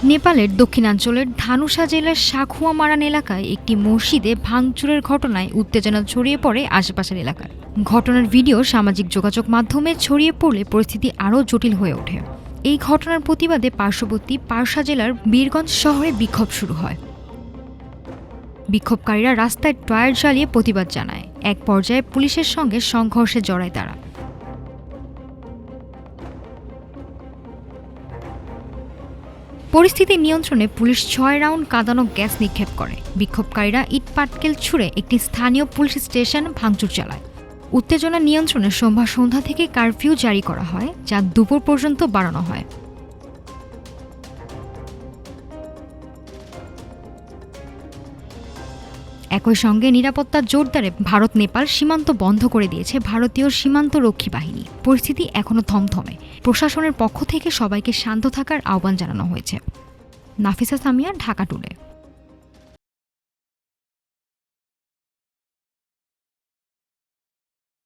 নেপালের দক্ষিণাঞ্চলের ধানুষা জেলার সাখুয়া মারান এলাকায় একটি মসজিদে ভাঙচুরের ঘটনায় উত্তেজনা ছড়িয়ে পড়ে আশেপাশের এলাকায়। ঘটনার ভিডিও সামাজিক যোগাযোগ মাধ্যমে ছড়িয়ে পড়লে পরিস্থিতি আরও জটিল হয়ে ওঠে। এই ঘটনার প্রতিবাদে পার্শ্ববর্তী পারসা জেলার বীরগঞ্জ শহরে বিক্ষোভ শুরু হয়। বিক্ষোভকারীরা রাস্তায় টায়ার জ্বালিয়ে প্রতিবাদ জানায়। এক পর্যায়ে পুলিশের সঙ্গে সংঘর্ষে জড়ায় তারা। পরিস্থিতি নিয়ন্ত্রণে পুলিশ ৬ রাউন্ড কাঁদানো গ্যাস নিক্ষেপ করে। বিক্ষোভকারীরা ইট পাটকেল ছুড়ে একটি স্থানীয় পুলিশ স্টেশন ভাঙচুর চালায়। উত্তেজনা নিয়ন্ত্রণে সোমবার সন্ধ্যা থেকে কারফিউ জারি করা হয়, যা দুপুর পর্যন্ত বাড়ানো হয়। একই সঙ্গে নিরাপত্তা জোরদারে ভারত নেপাল সীমান্ত বন্ধ করে দিয়েছে ভারতীয় সীমান্ত রক্ষী বাহিনী। পরিস্থিতি এখনো থমথমে। প্রশাসনের পক্ষ থেকে সবাইকে শান্ত থাকার আহ্বান জানানো হয়েছে। নাফিসা সামিয়া, ঢাকা টুডে।